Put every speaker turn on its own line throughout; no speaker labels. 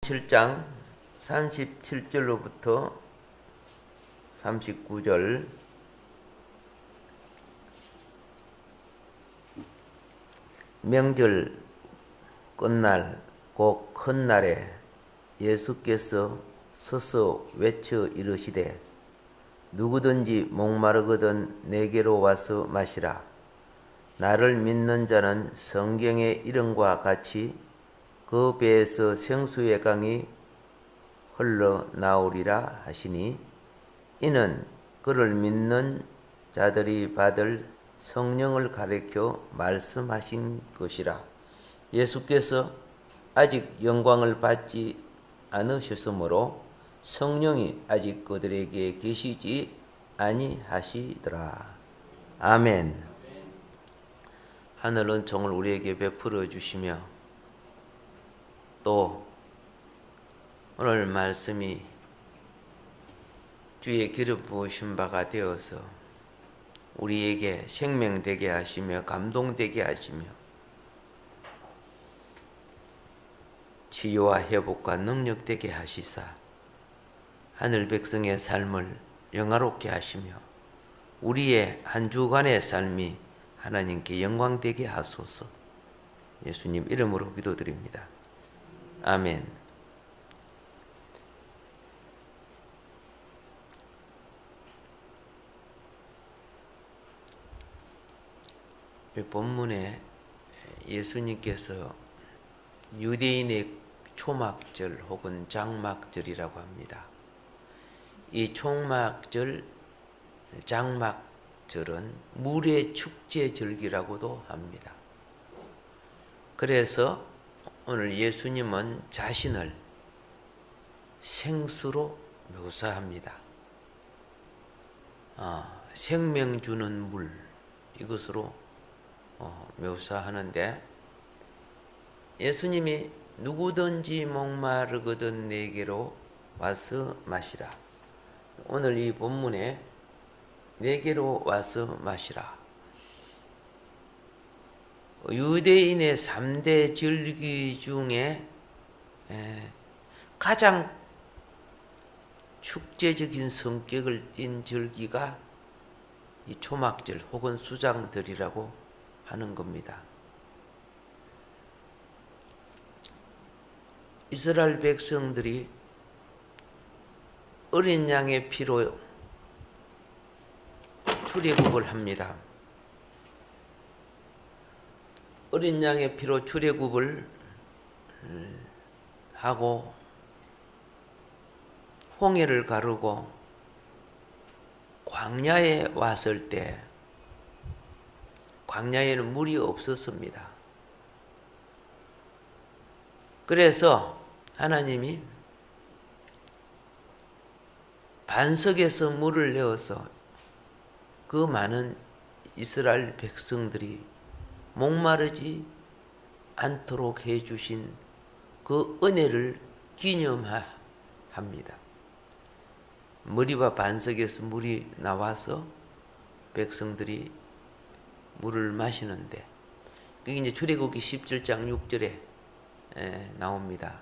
7장 37절로부터 39절. 명절 끝날 곧 큰 날에 예수께서 서서 외쳐 이르시되 누구든지 목마르거든 내게로 와서 마시라. 나를 믿는 자는 성경의 이름과 같이 그 배에서 생수의 강이 흘러나오리라 하시니, 이는 그를 믿는 자들이 받을 성령을 가리켜 말씀하신 것이라. 예수께서 아직 영광을 받지 않으셨으므로 성령이 아직 그들에게 계시지 아니하시더라. 아멘. 하늘 은총을 우리에게 베풀어 주시며, 또 오늘 말씀이 주의 기름 부으신 바가 되어서 우리에게 생명되게 하시며 감동되게 하시며 치유와 회복과 능력되게 하시사 하늘 백성의 삶을 영화롭게 하시며 우리의 한 주간의 삶이 하나님께 영광되게 하소서. 예수님 이름으로 기도드립니다. 아멘. 이 본문에 예수님께서 유대인의 초막절 혹은 장막절이라고 합니다. 이 초막절, 장막절은 물의 축제절기라고도 합니다. 그래서 오늘 예수님은 자신을 생수로 묘사합니다. 생명 주는 물, 이것으로 묘사하는데, 예수님이 누구든지 목마르거든 내게로 와서 마시라. 오늘 이 본문에 내게로 와서 마시라. 유대인의 3대 절기 중에 가장 축제적인 성격을 띤 절기가 이 초막절 혹은 수장절이라고 하는 겁니다. 이스라엘 백성들이 어린 양의 피로 출애굽을 합니다. 어린 양의 피로 출애굽을 하고 홍해를 가르고 광야에 왔을 때 광야에는 물이 없었습니다. 그래서 하나님이 반석에서 물을 내어서 그 많은 이스라엘 백성들이 목마르지 않도록 해주신 그 은혜를 기념합니다. 머리와 반석에서 물이 나와서 백성들이 물을 마시는데, 그게 이제 출애굽기 17장 6절에 나옵니다.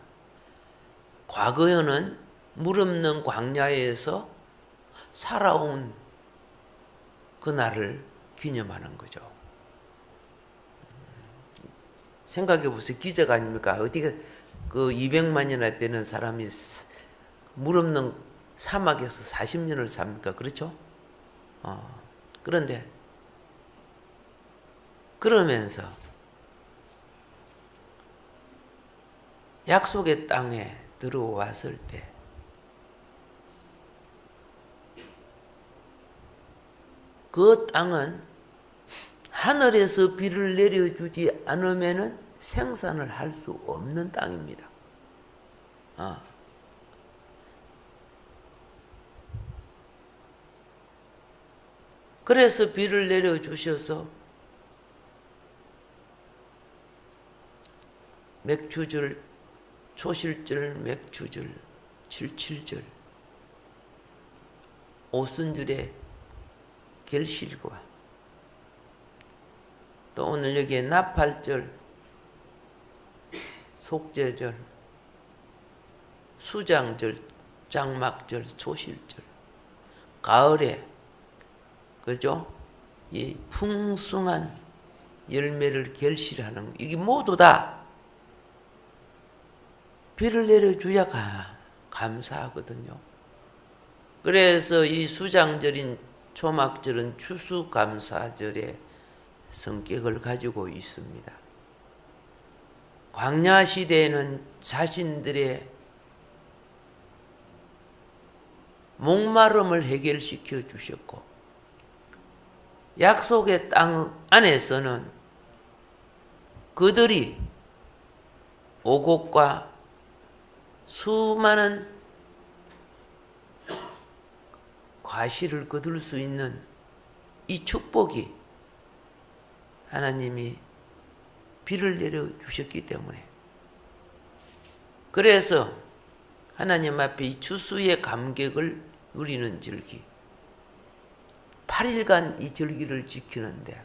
과거에는 물 없는 광야에서 살아온 그날을 기념하는 거죠. 생각해 보세요. 기적 아닙니까? 어디가 그 200만이나 되는 사람이 물 없는 사막에서 40년을 삽니까? 그렇죠? 그런데 그러면서 약속의 땅에 들어왔을 때 그 땅은 하늘에서 비를 내려주지 않으면 생산을 할 수 없는 땅입니다. 그래서 비를 내려주셔서 맥추절, 초실절, 맥추절, 칠칠절, 오순절에 결실과, 또 오늘 여기에 나팔절, 속죄절, 수장절, 장막절, 초실절, 가을에 그죠? 이 풍성한 열매를 결실하는 이게 모두 다 비를 내려줘야 감사하거든요. 그래서 이 수장절인 초막절은 추수감사절의 성격을 가지고 있습니다. 광야시대에는 자신들의 목마름을 해결시켜 주셨고, 약속의 땅 안에서는 그들이 오곡과 수많은 과실을 거둘 수 있는 이 축복이 하나님이 비를 내려주셨기 때문에, 그래서 하나님 앞에 이 추수의 감격을 누리는 절기, 8일간 이 절기를 지키는데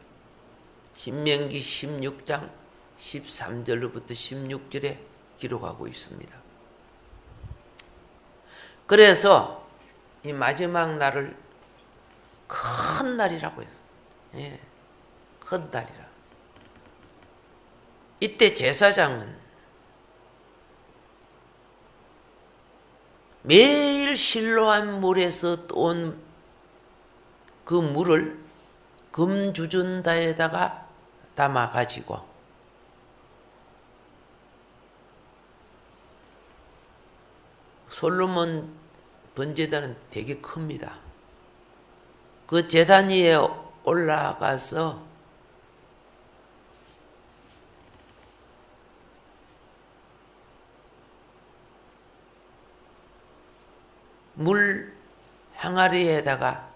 신명기 16장 13절로부터 16절에 기록하고 있습니다. 그래서 이 마지막 날을 큰 날이라고 했어요. 예, 큰 날이라. 이때 제사장은 매일 실로한 물에서 떠온 그 물을 금주전다에다가 담아가지고 솔로몬 번제단은 되게 큽니다. 그 제단 위에 올라가서 물 항아리에다가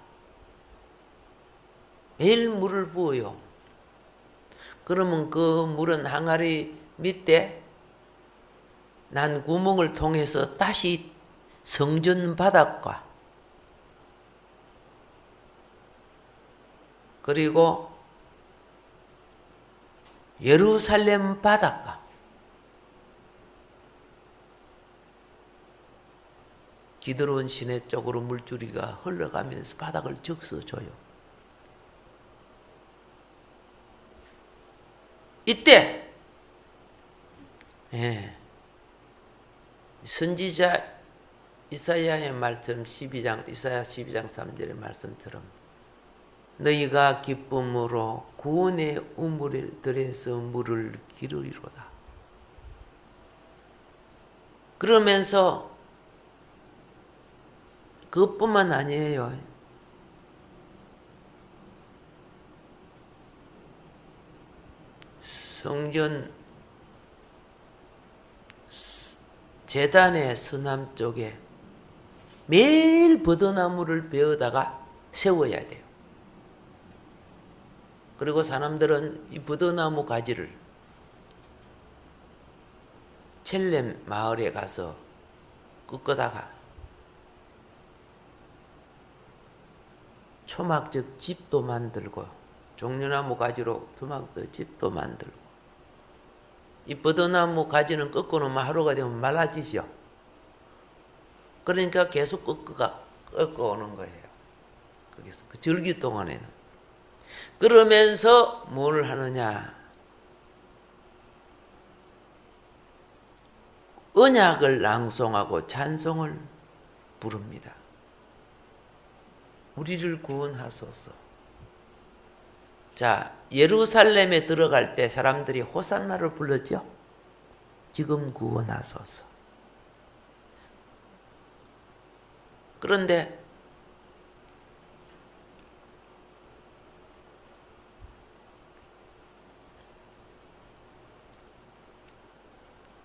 매일 물을 부어요. 그러면 그 물은 항아리 밑에 난 구멍을 통해서 다시 성전 바닥과 그리고 예루살렘 바닥과 기드론 시내 쪽으로 물줄기가 흘러가면서 바닥을 적셔줘요. 이때 선지자 이사야의 말씀 12장 이사야 12장 3절의 말씀처럼 너희가 기쁨으로 구원의 우물들에서 물을 기르리로다. 그러면서 그것뿐만 아니에요. 성전 제단의 서남쪽에 매일 버드나무를 베어다가 세워야 돼요. 그리고 사람들은 이 버드나무 가지를 첼렘 마을에 가서 꺾어다가 초막적 집도 만들고 종려나무 가지로 토막도 집도 만들고, 이 버드나무 가지는 꺾어놓으면 하루가 되면 말라지죠. 그러니까 계속 꺾어오는 거예요. 거기서 그 절기 동안에는. 그러면서 뭘 하느냐? 언약을 낭송하고 찬송을 부릅니다. 우리를 구원하소서. 자, 예루살렘에 들어갈 때 사람들이 호산나를 불렀죠? 지금 구원하소서. 그런데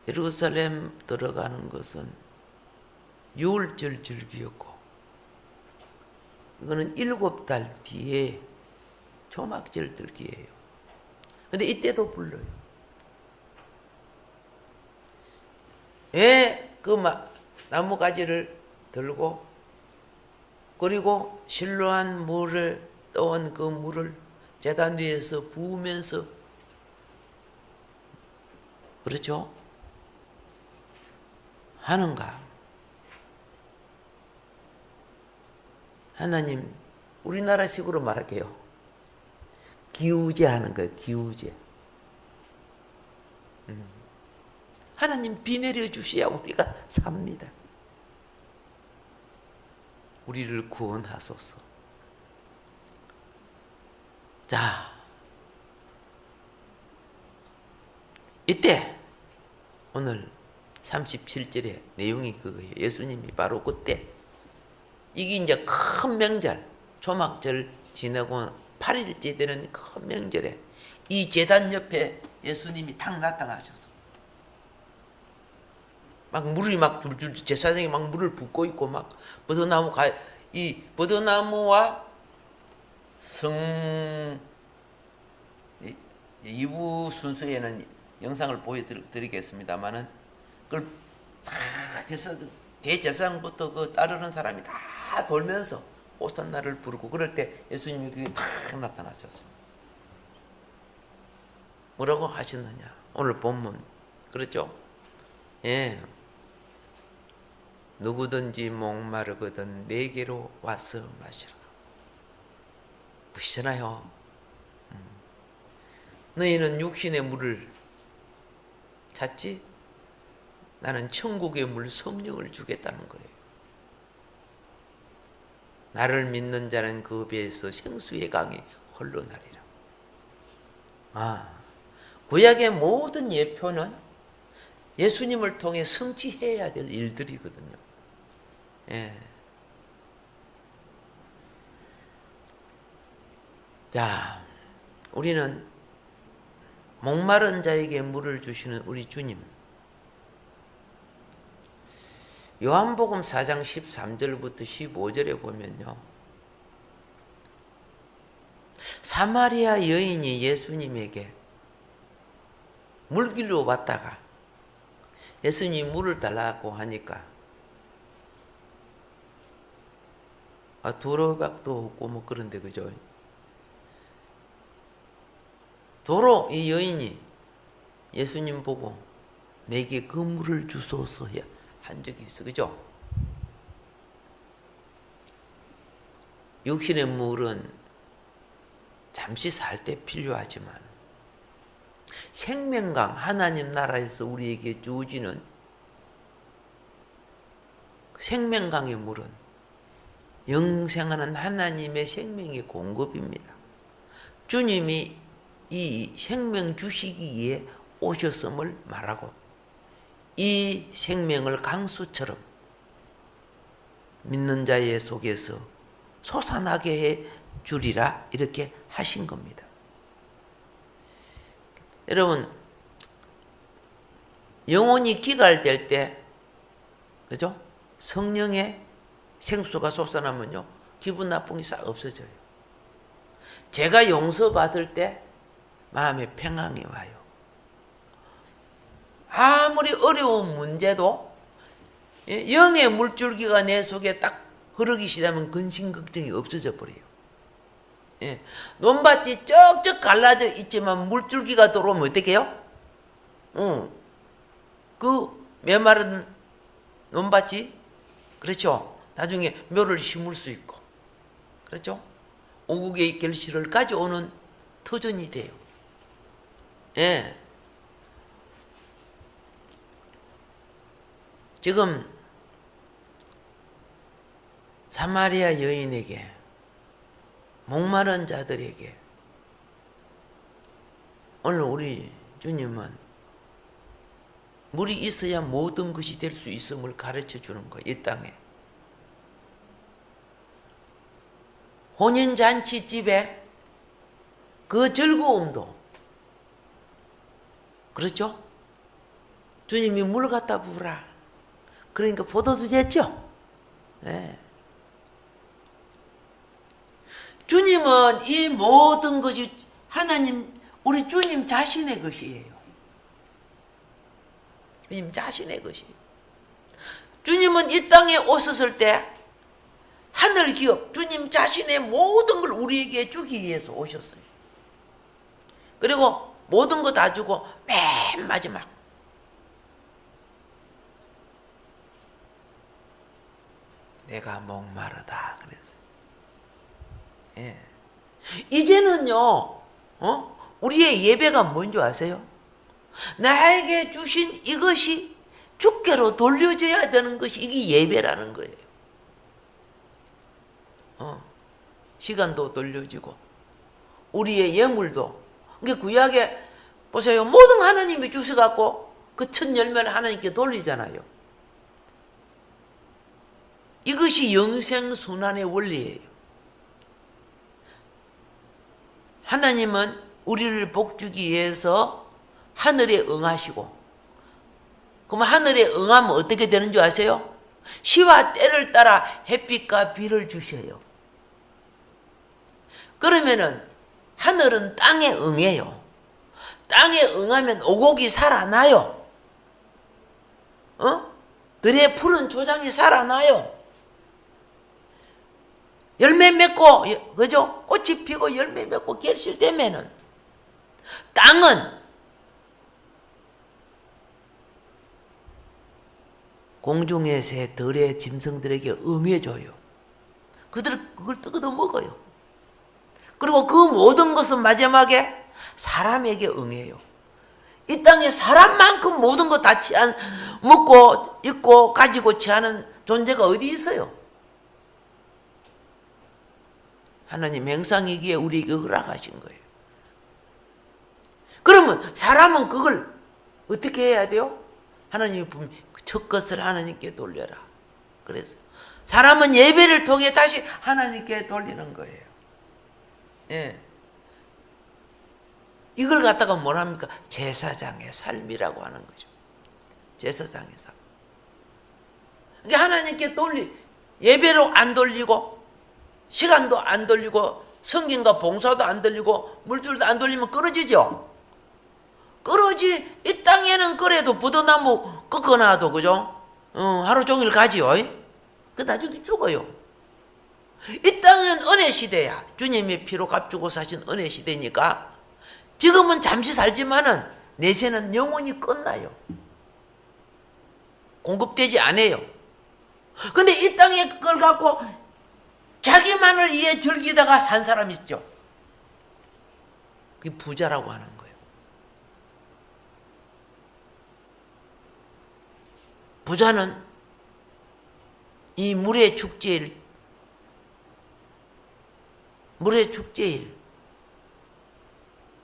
예루살렘 들어가는 것은 유월절 절기였고, 이거는 7달 뒤에 초막절 절기예요. 근데 이때도 불러요. 왜 그 나무가지를 들고, 그리고 실로한 물을 떠온 그 물을 제단 위에서 부으면서, 그렇죠? 하는가? 하나님, 우리나라식으로 말할게요. 기우제 하는 거예요. 기우제. 하나님 비 내려주셔야 우리가 삽니다. 우리를 구원하소서. 자, 이때 오늘 37절의 내용이 그거예요. 예수님이 바로 그때, 이게 이제 큰 명절, 초막절 지나고 8일째 되는 큰 명절에 이 제단 옆에 예수님이 탁 나타나셔서 막 물이 막 줄줄, 제사장이 막 물을 붓고 있고, 막 이 버드나무와 성 2부 순서에는 영상을 보여드리겠습니다만은, 그걸 대제사장부터 그 따르는 사람이 다 돌면서 호산나를 부르고, 그럴 때 예수님이 그게 탁 나타나셔서 뭐라고 하셨느냐? 오늘 본문 그렇죠? 예. 누구든지 목마르거든 내게로 와서 마시라. 보시잖아요. 너희는 육신의 물을 찾지? 나는 천국의 물 성령을 주겠다는 거예요. 나를 믿는 자는 그 배에서 생수의 강이 흘러나리라. 구약의 모든 예표는 예수님을 통해 성취해야 될 일들이거든요. 예. 자, 우리는 목마른 자에게 물을 주시는 우리 주님, 요한복음 4장 13절부터 15절에 보면요, 사마리아 여인이 예수님에게 물길로 왔다가 예수님이 물을 달라고 하니까 두로박도 없고 뭐 그런데, 그죠? 도로 이 여인이 예수님 보고 내게 그 물을 주소서 한 적이 있어, 그죠? 육신의 물은 잠시 살 때 필요하지만 생명강, 하나님 나라에서 우리에게 주어지는 생명강의 물은 영생하는 하나님의 생명의 공급입니다. 주님이 이 생명 주시기 위해 오셨음을 말하고, 이 생명을 강수처럼 믿는 자의 속에서 솟아나게 해 주리라, 이렇게 하신 겁니다. 여러분, 영혼이 기갈될 때, 그죠? 성령의 생수가 솟아나면요, 기분 나쁜 게 싹 없어져요. 제가 용서받을 때 마음에 평안이 와요. 아무리 어려운 문제도 영의 물줄기가 내 속에 딱 흐르기 시작하면 근심 걱정이 없어져 버려요. 논밭이 쩍쩍 갈라져 있지만 물줄기가 들어오면 어떻게 해요? 그 메마른 논밭이, 그렇죠? 나중에 묘를 심을 수 있고, 그렇죠? 오국의 결실을 가져오는 터전이 돼요. 예. 지금 사마리아 여인에게, 목마른 자들에게 오늘 우리 주님은 물이 있어야 모든 것이 될 수 있음을 가르쳐 주는 거예요. 이 땅에 혼인잔치집에 그 즐거움도, 그렇죠? 주님이 물 갖다 부으라, 그러니까 포도주 됐죠? 네. 주님은 이 모든 것이 하나님, 우리 주님 자신의 것이에요. 주님 자신의 것이에요. 주님은 이 땅에 오셨을 때 하늘 기업, 주님 자신의 모든 걸 우리에게 주기 위해서 오셨어요. 그리고 모든 거 다 주고 맨 마지막 내가 목마르다 그랬어요. 예. 이제는요, 우리의 예배가 뭔지 아세요? 나에게 주신 이것이 주께로 돌려져야 되는 것이 이게 예배라는 거예요. 시간도 돌려지고 우리의 예물도. 그러니까 구약에 보세요. 모든 하나님이 주셔갖고 그 첫 열매를 하나님께 돌리잖아요. 이것이 영생순환의 원리예요. 하나님은 우리를 복주기 위해서 하늘에 응하시고, 그럼 하늘에 응하면 어떻게 되는 줄 아세요? 시와 때를 따라 햇빛과 비를 주셔요. 그러면은 하늘은 땅에 응해요. 땅에 응하면 오곡이 살아나요. 들의 푸른 초장이 살아나요. 열매 맺고, 그죠? 꽃이 피고 열매 맺고 결실되면은 땅은 공중의 새, 들의 짐승들에게 응해줘요. 그들은 그걸 뜯어 먹어요. 그리고 그 모든 것은 마지막에 사람에게 응해요. 이 땅에 사람만큼 모든 거 다 먹고, 입고, 가지고 취하는 존재가 어디 있어요? 하나님 행상이기에 우리에게 허락하신 거예요. 그러면 사람은 그걸 어떻게 해야 돼요? 하나님이 첫 것을 하나님께 돌려라. 그래서 사람은 예배를 통해 다시 하나님께 돌리는 거예요. 예. 이걸 갖다가 뭐랍니까? 제사장의 삶이라고 하는 거죠. 제사장의 삶. 그러니까 하나님께 예배로 안 돌리고, 시간도 안 돌리고, 성경과 봉사도 안 돌리고, 물줄도 안 돌리면 끊어지죠? 끊어지, 이 땅에는 그래도 부더나무 꺾어놔도, 그죠? 하루 종일 가지요. 그 나중에 죽어요. 이 땅은 은혜 시대야. 주님의 피로 값주고 사신 은혜 시대니까 지금은 잠시 살지만은 내세는 영원히 끝나요. 공급되지 않아요. 근데 이 땅에 그걸 갖고 자기만을 위해 즐기다가 산 사람 있죠. 그게 부자라고 하는 거예요. 부자는 이 물의 축제일,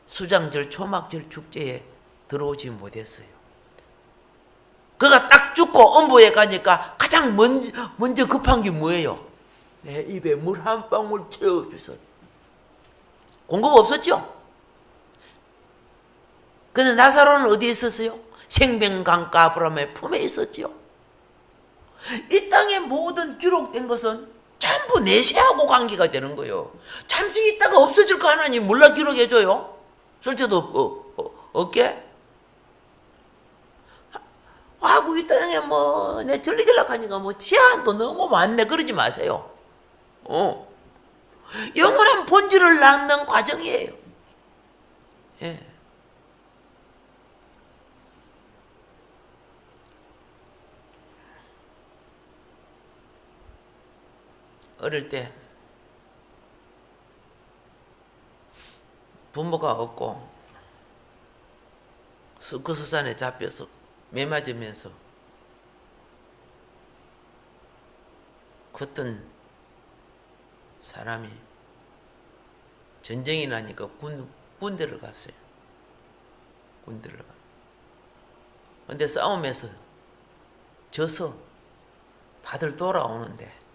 수장절, 초막절 축제에 들어오지 못했어요. 그가 딱 죽고 엄보에 가니까 가장 먼저 급한 게 뭐예요? 내 입에 물 한 방울 채워주세요. 공급 없었죠? 근데 나사로는 어디에 있었어요? 생명강가 아브라함의 품에 있었죠. 이 땅의 모든 기록된 것은 전부 내세하고 관계가 되는 거예요. 잠시 있다가 없어질 거 하나님 몰라 기록해줘요? 쓸데도 없게? 아이고, 이 땅에 내 즐기려고 하니까 제한도 너무 많네. 그러지 마세요. 영원한 본질을 낳는 과정이에요. 예. 어릴 때 부모가 없고 스크스산에 잡혀서 매 맞으면서 컸던 사람이 전쟁이 나니까 군대를 갔어요. 군대를 가. 근데 싸움에서 져서 다들 돌아오는데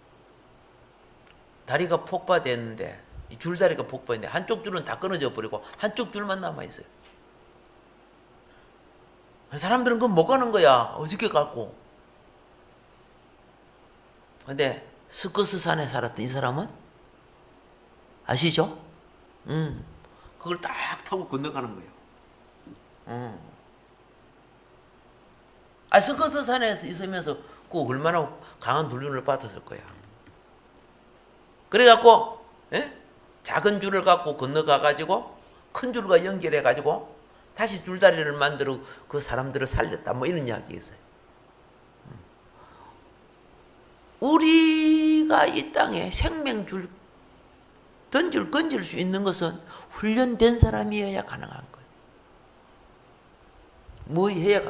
다리가 폭파됐는데, 이 줄다리가 폭파했는데 한쪽 줄은 다 끊어져 버리고 한쪽 줄만 남아 있어요. 사람들은 그건 못 가는 거야. 어떻게 갖고? 근데 스커스산에 살았던 이 사람은 아시죠? 그걸 딱 타고 건너가는 거예요. 스커스산에 있으면서 그 얼마나 강한 훈련을 받았을 거야. 그래갖고 작은 줄을 갖고 건너가가지고 큰 줄과 연결해가지고 다시 줄다리를 만들어 그 사람들을 살렸다. 이런 이야기 있어요. 우리가 이 땅에 생명줄 건질 수 있는 것은 훈련된 사람이어야 가능한 거예요. 뭐 해야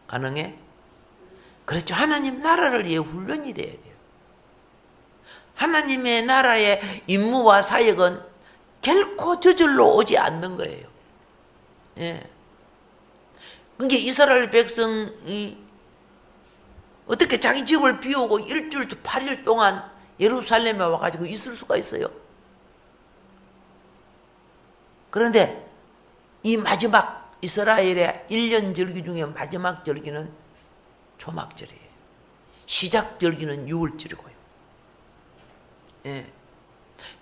가능해? 그렇죠. 하나님 나라를 위해 훈련이 돼야 돼요. 하나님의 나라의 임무와 사역은 결코 저절로 오지 않는 거예요. 예. 그러니까 이스라엘 백성이 어떻게 자기 집을 비우고 일주일 8일 동안 예루살렘에 와가지고 있을 수가 있어요? 그런데 이 마지막 이스라엘의 1년 절기 중에 마지막 절기는 초막절이에요. 시작 절기는 6월절이고요. 예.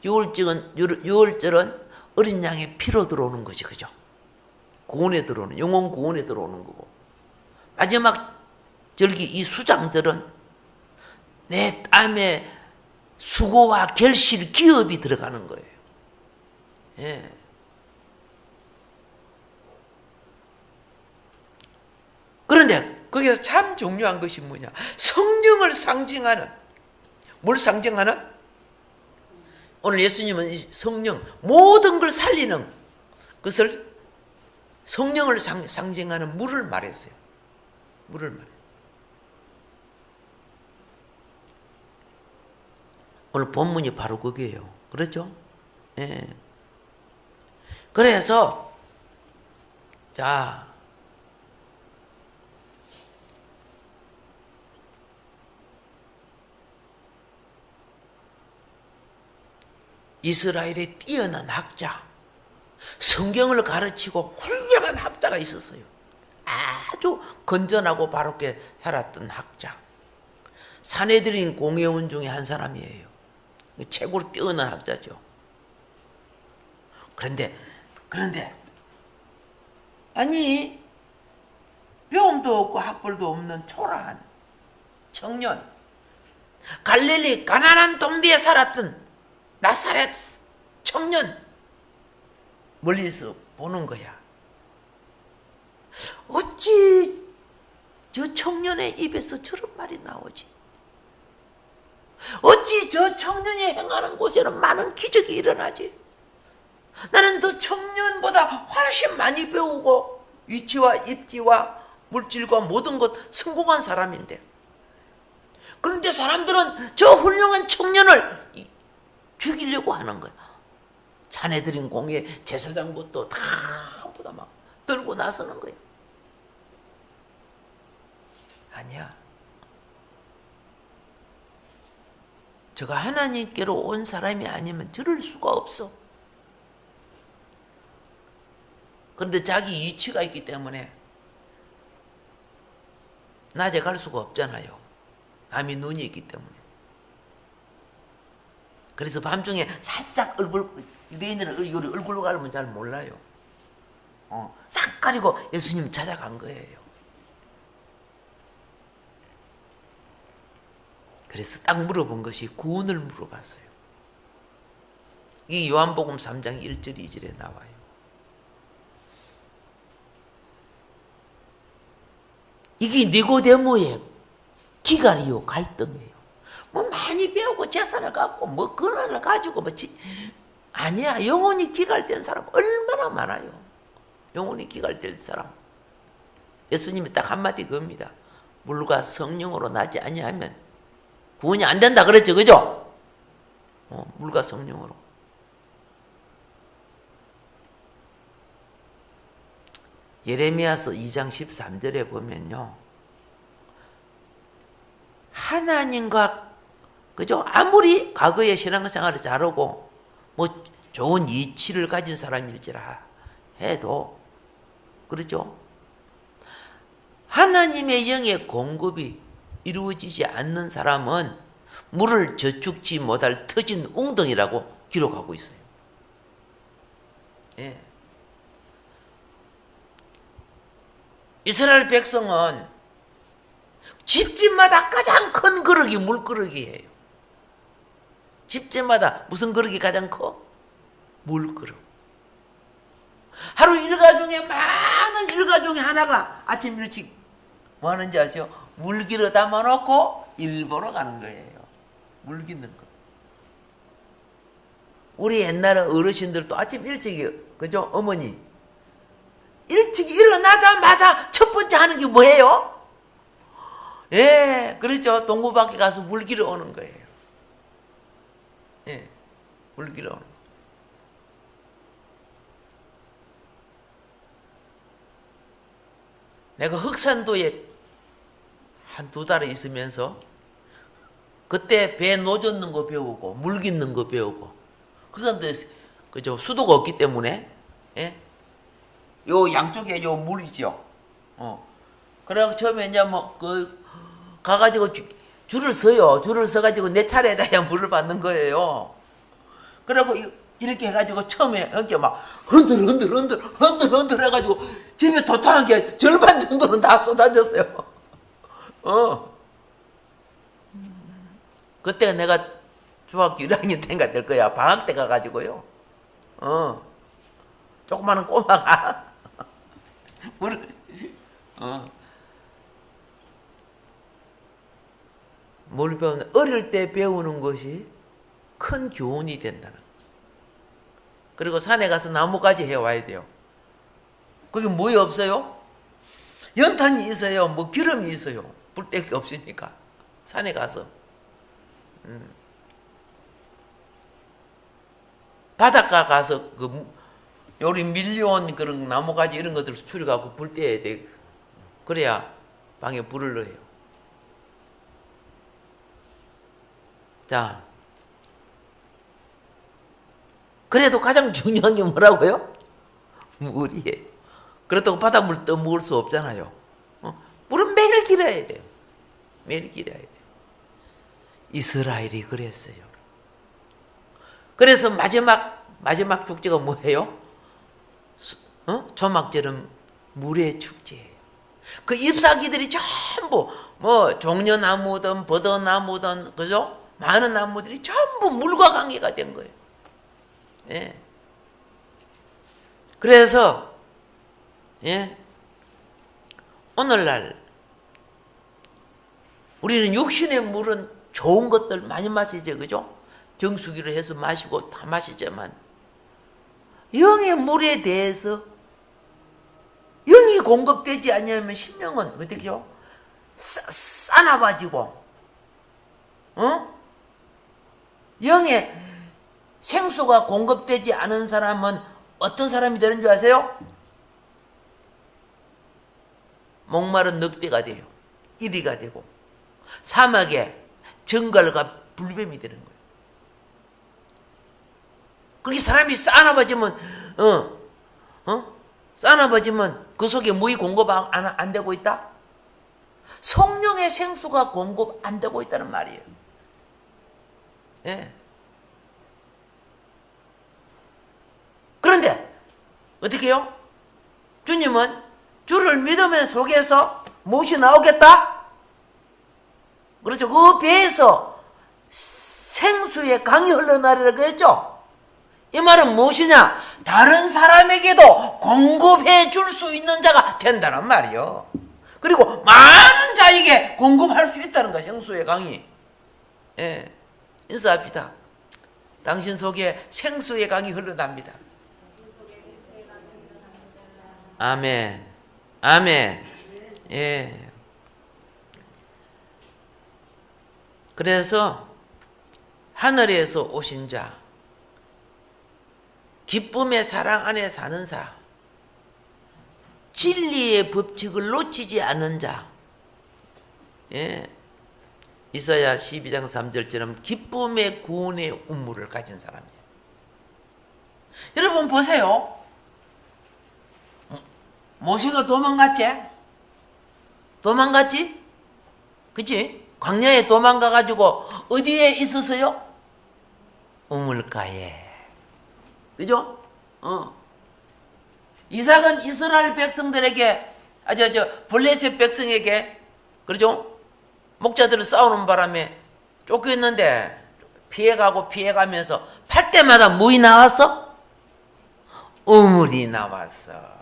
6월절은 어린 양의 피로 들어오는 거지, 그죠? 구원에 들어오는, 영혼 구원에 들어오는 거고. 마지막 절기 이 수장들은 내 땀에 수고와 결실, 기업이 들어가는 거예요. 예. 그런데 거기서 참 중요한 것이 뭐냐? 성령을 상징하는, 뭘 상징하는? 오늘 예수님은 성령, 모든 걸 살리는 것을 성령을 상징하는 물을 말했어요. 물을 말해. 오늘 본문이 바로 그게요. 그렇죠? 예. 그래서 자, 이스라엘의 뛰어난 학자, 성경을 가르치고 훌륭한 학자가 있었어요. 아주 건전하고 바르게 살았던 학자. 산헤드린 공회원 중에 한 사람이에요. 최고로 뛰어난 학자죠. 그런데 아니 배움도 없고 학벌도 없는 초라한 청년, 갈릴리 가나안 동네에 살았던 나사렛 청년 멀리서 보는 거야. 어찌 저 청년의 입에서 저런 말이 나오지? 어찌 저 청년이 행하는 곳에는 많은 기적이 일어나지? 나는 저 청년보다 훨씬 많이 배우고 위치와 입지와 물질과 모든 것 성공한 사람인데, 그런데 사람들은 저 훌륭한 청년을 죽이려고 하는 거야. 산헤드린 공회 제사장부터 다 막 들고 나서는 거야. 아니야. 저가 하나님께로 온 사람이 아니면 들을 수가 없어. 그런데 자기 이치가 있기 때문에 낮에 갈 수가 없잖아요. 남이 눈이 있기 때문에. 그래서 밤중에 살짝 유대인들은 얼굴로 가면 잘 몰라요. 싹 가리고 예수님 찾아간 거예요. 그래서 딱 물어본 것이 구원을 물어봤어요. 이 요한복음 3장 1절 2절에 나와요. 이게 니고데모의 기갈이요, 갈등이에요. 뭐 많이 배우고 재산을 갖고 뭐 권한을 가지고 아니야. 영혼이 기갈된 사람 얼마나 많아요. 영혼이 기갈된 사람. 예수님이 딱 한마디 겁니다. 물과 성령으로 나지 아니하면 구원이 안 된다 그랬죠, 그죠? 물과 성령으로. 예레미야서 2장 13절에 보면요, 하나님과, 그죠? 아무리 과거의 신앙생활을 잘하고 뭐 좋은 이치를 가진 사람일지라 해도, 그렇죠? 하나님의 영의 공급이 이루어지지 않는 사람은 물을 저축지 못할 터진 웅덩이라고 기록하고 있어요. 예. 이스라엘 백성은 집집마다 가장 큰 그릇이 물그릇이에요. 집집마다 무슨 그릇이 가장 커? 물그릇. 하루 일가 중에 많은 일가 중에 하나가 아침 일찍 뭐 하는지 아세요? 물기를 담아놓고 일 보러 가는 거예요. 물 깃는 거. 우리 옛날 어르신들도 아침 일찍, 그죠? 어머니. 일찍 일어나자마자 첫 번째 하는 게 뭐예요? 예, 그렇죠. 동구밖에 가서 물기를 오는 거예요. 예, 물기를 오는 거예요. 내가 흑산도에 한 2달에 있으면서 그때 배 노젓는 거 배우고 물 깃는 거 배우고 흑산도에 그죠 수도가 없기 때문에 예? 요 양쪽에 요 물이죠. 그래서 처음에 이제 뭐 그 가가지고 줄을 서요. 줄을 서가지고 내 차례에다 물을 받는 거예요. 그리고 이렇게 해가지고 처음에 이렇게 막 흔들 해가지고 집에 도착한 게 절반 정도는 다 쏟아졌어요. 그때가 내가 중학교 1학년 때인가 될 거야. 방학 때 가가지고요. 조그마한 꼬마가 물을 뭘 배우는 어릴 때 배우는 것이 큰 교훈이 된다는. 그리고 산에 가서 나무까지 해와야 돼요. 거기 뭐이 없어요? 연탄이 있어요. 뭐 기름이 있어요. 불 뗄 게 없으니까 산에 가서 바닷가 가서 그 요리 밀려온 그런 나무가지 이런 것들 추려갖고 불 떼야 돼. 그래야 방에 불을 넣어요. 자, 그래도 가장 중요한 게 뭐라고요? 물이에요. 그렇다고 바닷물 떠먹을 수 없잖아요. 물은 매일 길어야 돼요. 매일 길어야 돼요. 이스라엘이 그랬어요. 그래서 마지막 축제가 뭐예요? 조막절은 물의 축제예요. 그 잎사귀들이 전부 뭐 종려나무든 버드나무든 그죠? 많은 나무들이 전부 물과 관계가 된 거예요. 예. 그래서 예. 오늘날 우리는 육신의 물은 좋은 것들 많이 마시죠, 그죠? 정수기로 해서 마시고 다 마시지만 영의 물에 대해서 영이 공급되지 않으면 심령은 어떻게요? 싸나봐지고, 영의 생수가 공급되지 않은 사람은 어떤 사람이 되는 줄 아세요? 목마른 늑대가 돼요. 이리가 되고 사막에 정갈과 불뱀이 되는 거예요. 그렇게 사람이 싸나봐지면 싸나봐지면 그 속에 물이 공급 안 되고 있다? 성령의 생수가 공급 안 되고 있다는 말이에요. 예. 그런데 어떻게 해요? 주님은 주를 믿으면 속에서 무엇이 나오겠다? 그렇죠. 그 배에서 생수의 강이 흘러나리라고 했죠. 이 말은 무엇이냐? 다른 사람에게도 공급해 줄 수 있는 자가 된다는 말이요. 그리고 많은 자에게 공급할 수 있다는 거야. 생수의 강이. 예. 인사합니다. 당신 속에 생수의 강이 흘러납니다. 아멘. 아멘. 예. 그래서 하늘에서 오신 자, 기쁨의 사랑 안에 사는 자, 진리의 법칙을 놓치지 않는 자, 예. 이사야 12장 3절처럼 기쁨의 구원의 운물을 가진 사람이에요. 여러분 보세요. 모세가 도망갔지? 도망갔지? 그치? 광야에 도망가가지고 어디에 있었어요? 우물가에. 그죠? 이삭은 이스라엘 백성들에게, 블레셋 백성에게, 그렇죠? 목자들을 싸우는 바람에 쫓겼는데 피해가면서 팔 때마다 뭐이 나왔어? 우물이 나왔어.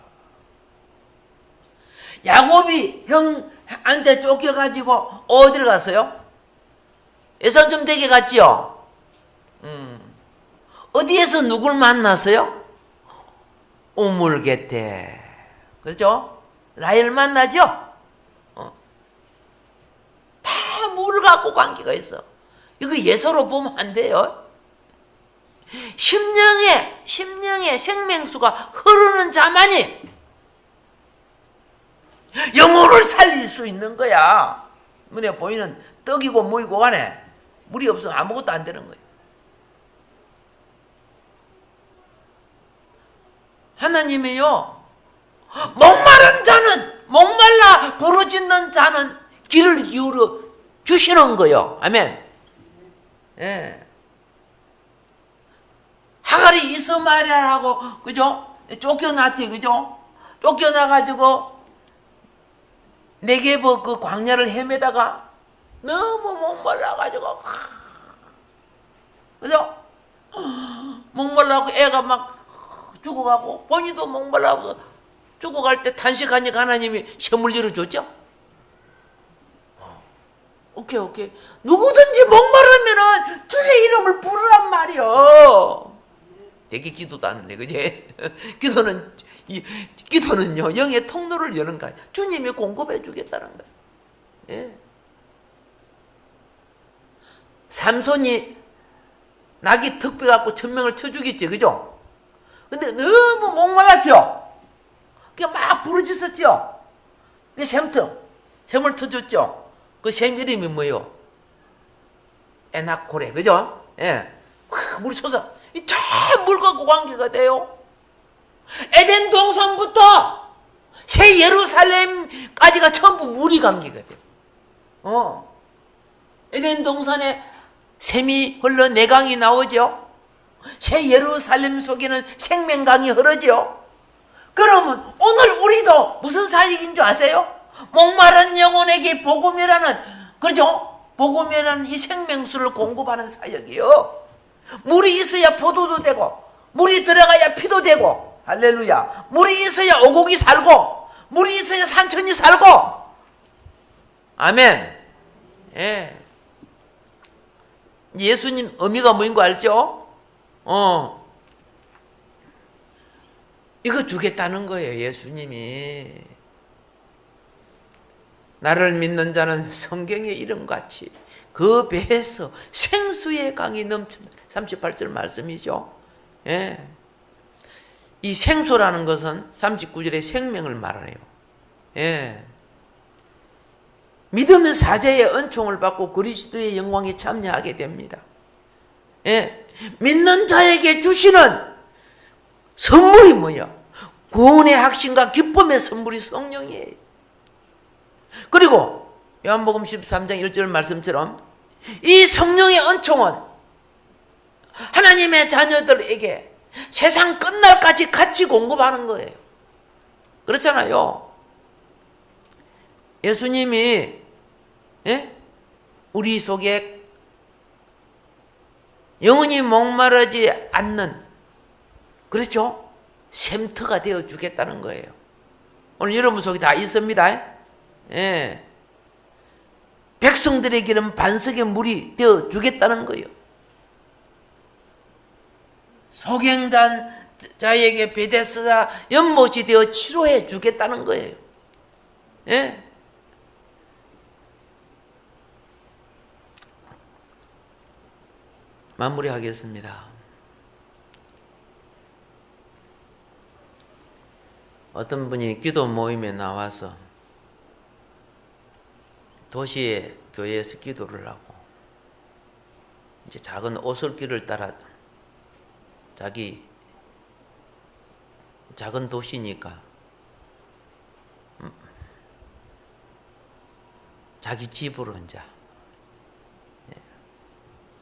야곱이 형한테 쫓겨가지고 어디를 갔어요? 에살점 댁에 갔지요? 어디에서 누굴 만났어요? 우물갯대. 그렇죠? 라헬 만나죠? 다 물 갖고 관계가 있어. 이거 예서로 보면 안 돼요. 심령의 생명수가 흐르는 자만이 영혼을 살릴 수 있는 거야. 눈에 보이는 떡이고 뭐이고 간에 물이 없으면 아무것도 안 되는 거예요. 하나님이요, 목말라 부르짖는 자는 귀를 기울여 주시는 거요. 아멘. 예. 하갈이 이스마엘하고, 그죠? 쫓겨났지, 그죠? 쫓겨나가지고 네게브 그 광야를 헤매다가 너무 목말라가지고, 그죠? 목말라고 애가 막 죽어가고, 본인도 목말라고 죽어갈 때 탄식하니까 하나님이 샘을 열어줬죠? 오케이. 누구든지 목마르면은 주의 이름을 부르란 말이요. 되게 기도도 하는데, 그지? 기도는요, 영의 통로를 여는 거야. 주님이 공급해 주겠다는 거야. 예. 삼손이 낙이 턱뼈 갖고 천명을 쳐 죽였지, 그죠? 근데 너무 목말랐죠? 그냥 막 부르짖었죠? 그 샘을 터줬죠? 그 샘 이름이 뭐예요? 에나코레, 그죠? 예. 물이 솟아. 저 물 갖고 관계가 돼요. 에덴 동산부터 새 예루살렘까지가 전부 물이 관계가 돼요. 에덴 동산에 샘이 흘러 내강이 나오죠. 새 예루살렘 속에는 생명강이 흐르죠. 그러면 오늘 우리도 무슨 사역인 줄 아세요? 목마른 영혼에게 복음이라는, 그렇죠? 복음이라는 이 생명수를 공급하는 사역이요. 물이 있어야 포도도 되고, 물이 들어가야 피도 되고, 할렐루야. 물이 있어야 오곡이 살고, 물이 있어야 산천이 살고. 아멘. 예. 예수님 의미가 뭐인 거 알죠? 이거 주겠다는 거예요, 예수님이. 나를 믿는 자는 성경의 이름같이 그 배에서 생수의 강이 넘친다. 38절 말씀이죠. 예. 이 생수라는 것은 39절에 생명을 말하네요. 예. 믿으면 사자의 은총을 받고 그리스도의 영광에 참여하게 됩니다. 예. 믿는 자에게 주시는 선물이 뭐야? 구원의 확신과 기쁨의 선물이 성령이에요. 그리고 요한복음 13장 1절 말씀처럼 이 성령의 은총은 하나님의 자녀들에게 세상 끝날까지 같이 공급하는 거예요. 그렇잖아요. 예수님이, 예? 우리 속에 영원히 목마르지 않는, 그렇죠? 샘터가 되어 주겠다는 거예요. 오늘 여러분 속에 다 있습니다. 예. 백성들에게는 반석의 물이 되어 주겠다는 거예요. 소경단 자에게 베데스다 연못이 되어 치료해 주겠다는 거예요. 예. 마무리하겠습니다. 어떤 분이 기도 모임에 나와서 도시의 교회에서 기도를 하고 이제 작은 오솔길을 따라 자기 작은 도시니까 자기 집으로 이제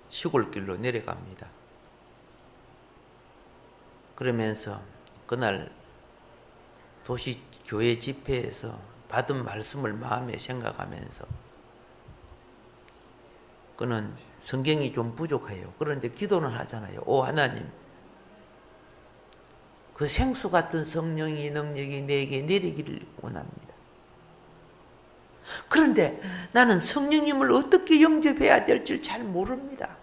시골길로 내려갑니다. 그러면서 그날 도시 교회 집회에서 받은 말씀을 마음에 생각하면서 그는 성경이 좀 부족해요. 그런데 기도는 하잖아요. 오 하나님, 그 생수 같은 성령의 능력이 내게 내리기를 원합니다. 그런데 나는 성령님을 어떻게 영접해야 될지 잘 모릅니다.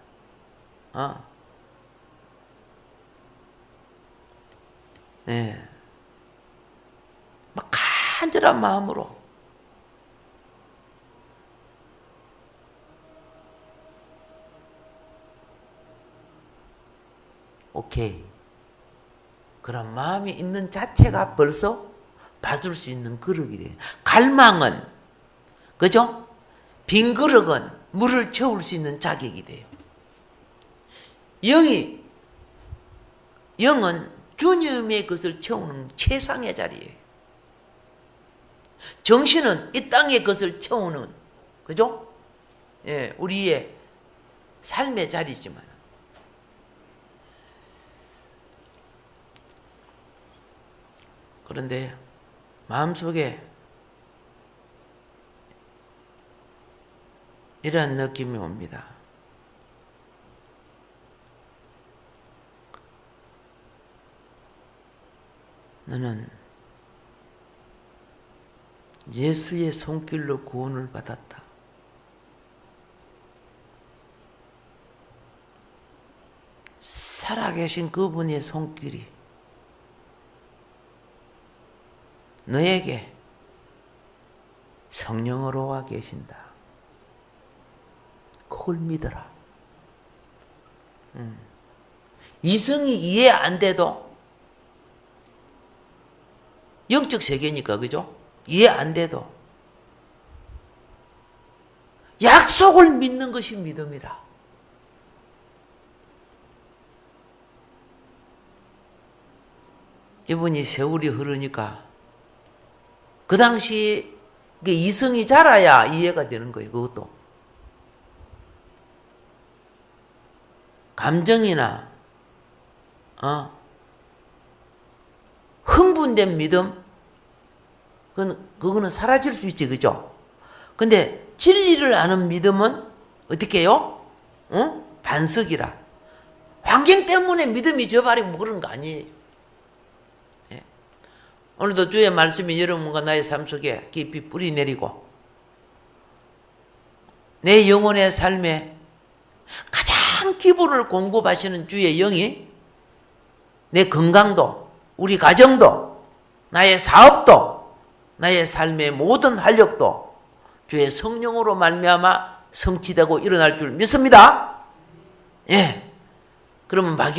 예. 막 간절한 마음으로 오케이. 그런 마음이 있는 자체가 벌써 받을 수 있는 그릇이 돼요. 갈망은, 그죠? 빈 그릇은 물을 채울 수 있는 자격이 돼요. 영은 주님의 것을 채우는 최상의 자리예요. 정신은 이 땅의 것을 채우는, 그죠? 예, 우리의 삶의 자리지만. 그런데 마음속에 이러한 느낌이 옵니다. 너는 예수의 손길로 구원을 받았다. 살아계신 그분의 손길이 너에게 성령으로 와 계신다. 그걸 믿어라. 이성이 이해 안 돼도 영적 세계니까, 그죠? 이해 안 돼도 약속을 믿는 것이 믿음이라. 이분이 세월이 흐르니까 그 당시 이성이 자라야 이해가 되는 거예요. 그것도 감정이나 흥분된 믿음, 그거는 사라질 수 있지, 그죠? 근데 진리를 아는 믿음은 어떻게 해요? 반석이라. 환경 때문에 믿음이 저버리고 그런 거 아니에요. 예. 오늘도 주의 말씀이 여러분과 나의 삶 속에 깊이 뿌리 내리고 내 영혼의 삶에 가장 기본을 공급하시는 주의 영이 내 건강도, 우리 가정도, 나의 사업도, 나의 삶의 모든 활력도 주의 성령으로 말미암아 성취되고 일어날 줄 믿습니다. 예. 그러면